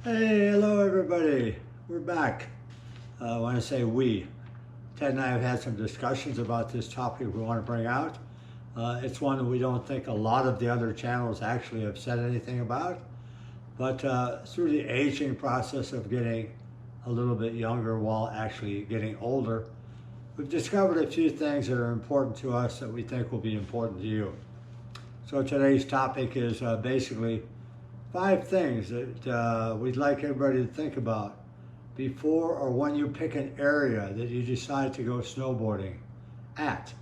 Hey, hello everybody. We're back. I want to say we. Ted and I have had some discussions about this topic we want to bring out. It's one that we don't think a lot of the other channels actually have said anything about. But through the aging process of getting a little bit younger while actually getting older, we've discovered a few things that are important to us that we think will be important to you. So today's topic is basically 5 things that we'd like everybody to think about before or when you pick an area that you decide to go snowboarding at,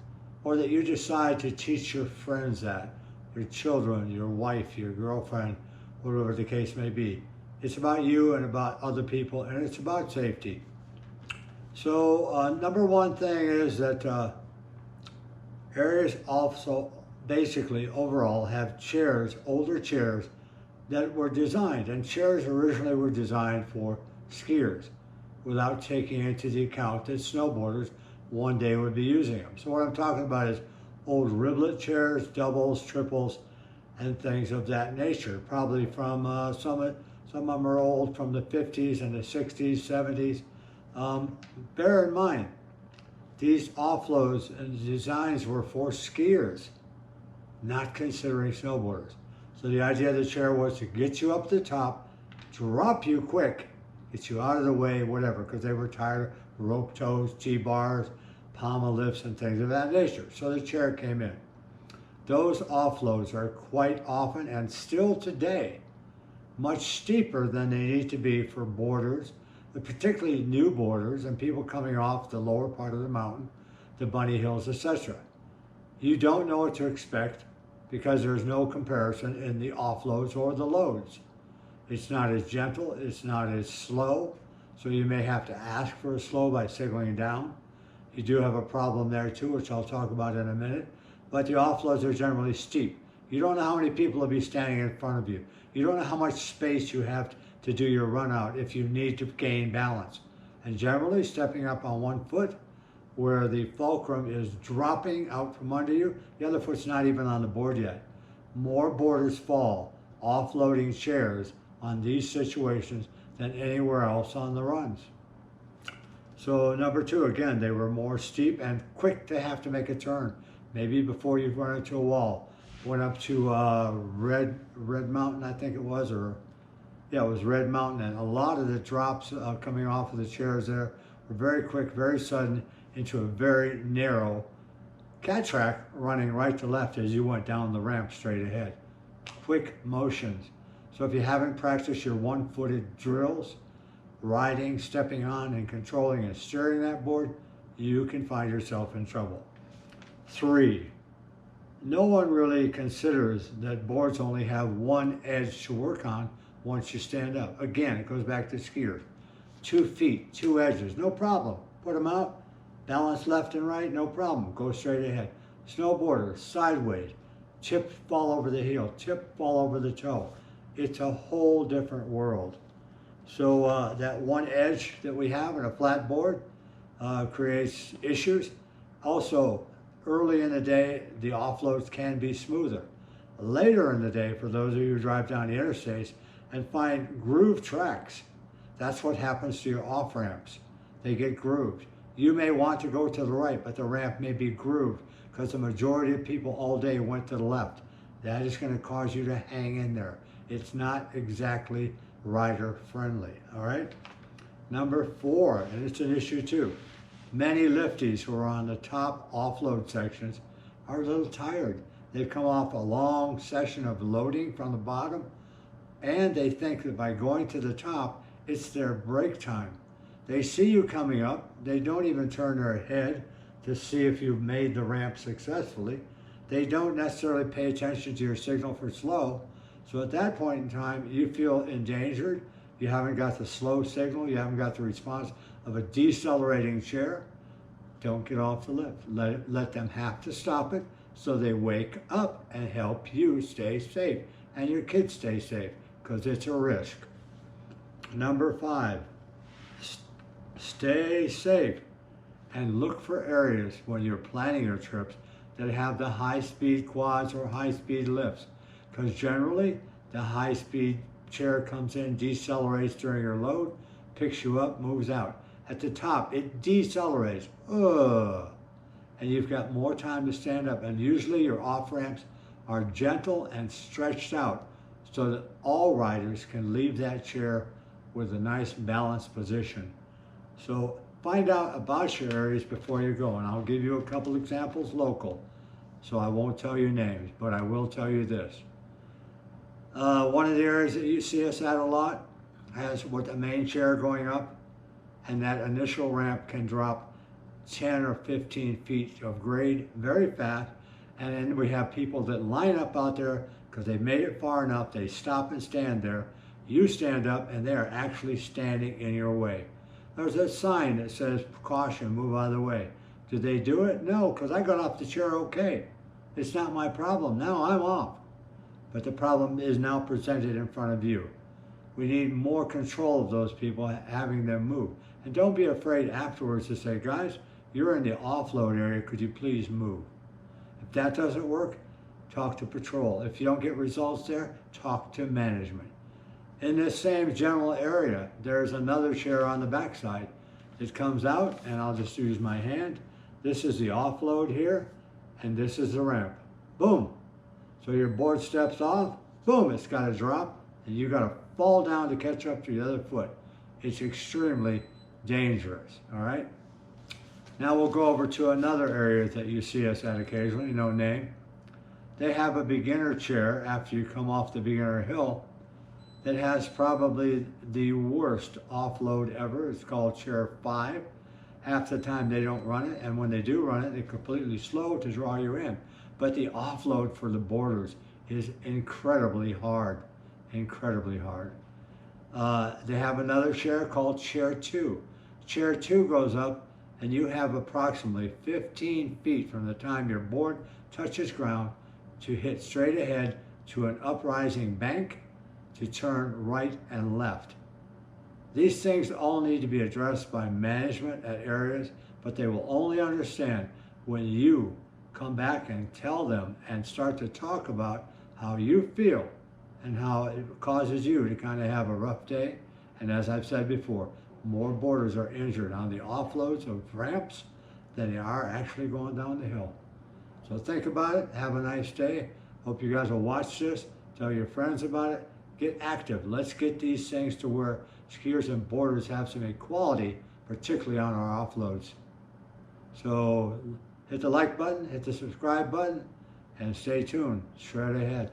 or that you decide to teach your friends at, your children, your wife, your girlfriend, whatever the case may be. It's about you and about other people, and it's about safety. So number one thing is that areas also basically overall have chairs, older chairs, that were designed, and chairs originally were designed for skiers without taking into the account that snowboarders one day would be using them. So what I'm talking about is old riblet chairs, doubles, triples, and things of that nature. Probably from some of them are old from the 50s and the 60s, 70s. Bear in mind, these offloads and designs were for skiers, not considering snowboarders. So the idea of the chair was to get you up to the top, drop you quick, get you out of the way, whatever, because they were tired of rope tows, T-bars, pommel lifts, and things of that nature. So the chair came in. Those offloads are quite often, and still today, much steeper than they need to be for boarders, particularly new boarders and people coming off the lower part of the mountain, the bunny hills, etc. You don't know what to expect, because there's no comparison in the offloads or the loads. It's not as gentle, it's not as slow, so you may have to ask for a slow by signaling down. You do have a problem there too, which I'll talk about in a minute, but the offloads are generally steep. You don't know how many people will be standing in front of you. You don't know how much space you have to do your run out if you need to gain balance. And generally, stepping up on one foot, where the fulcrum is dropping out from under you, the other foot's not even on the board yet. More boarders fall offloading chairs on these situations than anywhere else on the runs. So number 2, again, they were more steep and quick to have to make a turn. Maybe before you run into a wall. Went up to Red Mountain, I think it was, or yeah, it was Red Mountain, and a lot of the drops coming off of the chairs there were very quick, very sudden, into a very narrow cat track running right to left as you went down the ramp straight ahead. Quick motions. So if you haven't practiced your one-footed drills, riding, stepping on, and controlling and steering that board, you can find yourself in trouble. 3, no one really considers that boards only have one edge to work on once you stand up. Again, it goes back to skiers. 2 feet, 2 edges, no problem. Put them out. Balance left and right, no problem. Go straight ahead. Snowboarder, sideways. Tip, fall over the heel. Tip, fall over the toe. It's a whole different world. So that one edge that we have in a flat board creates issues. Also, early in the day, the offloads can be smoother. Later in the day, for those of you who drive down the interstates and find groove tracks, that's what happens to your off-ramps. They get grooved. You may want to go to the right, but the ramp may be grooved because the majority of people all day went to the left. That is going to cause you to hang in there. It's not exactly rider friendly, all right? Number 4, and it's an issue too. Many lifties who are on the top offload sections are a little tired. They've come off a long session of loading from the bottom, and they think that by going to the top, it's their break time. They see you coming up, they don't even turn their head to see if you've made the ramp successfully. They don't necessarily pay attention to your signal for slow. So at that point in time, you feel endangered. You haven't got the slow signal, you haven't got the response of a decelerating chair. Don't get off the lift. Let them have to stop it so they wake up and help you stay safe and your kids stay safe, because it's a risk. Number 5, stay safe and look for areas when you're planning your trips that have the high-speed quads or high-speed lifts, because generally the high-speed chair comes in, decelerates during your load, picks you up, moves out. At the top, it decelerates. And you've got more time to stand up. And usually your off ramps are gentle and stretched out so that all riders can leave that chair with a nice balanced position. So find out about your areas before you go. And I'll give you a couple examples local. So I won't tell you names, but I will tell you this. One of the areas that you see us at a lot has with the main chair going up, and that initial ramp can drop 10 or 15 feet of grade very fast. And then we have people that line up out there because they've made it far enough, they stop and stand there. You stand up and they're actually standing in your way. There's a sign that says, caution, move out of the way. Did they do it? No, because I got off the chair okay. It's not my problem. Now I'm off. But the problem is now presented in front of you. We need more control of those people, having them move. And don't be afraid afterwards to say, guys, you're in the offload area, could you please move? If that doesn't work, talk to patrol. If you don't get results there, talk to management. In this same general area, there's another chair on the backside. It comes out, and I'll just use my hand. This is the offload here, and this is the ramp. Boom. So your board steps off, boom, it's got to drop, and you got to fall down to catch up to the other foot. It's extremely dangerous, all right? Now we'll go over to another area that you see us at occasionally, no name. They have a beginner chair after you come off the beginner hill that has probably the worst offload ever. It's called chair 5. Half the time they don't run it, and when they do run it, they're completely slow to draw you in. But the offload for the boarders is incredibly hard, incredibly hard. They have another chair called chair 2. Chair 2 goes up, and you have approximately 15 feet from the time your board touches ground to hit straight ahead to an uprising bank to turn right and left. These things all need to be addressed by management at areas, but they will only understand when you come back and tell them and start to talk about how you feel and how it causes you to kind of have a rough day. And as I've said before, more boarders are injured on the offloads of ramps than they are actually going down the hill. So think about it. Have a nice day. Hope you guys will watch this. Tell your friends about it. Get active. Let's get these things to where skiers and boarders have some equality, particularly on our offloads. So hit the like button, hit the subscribe button, and stay tuned. Straight ahead.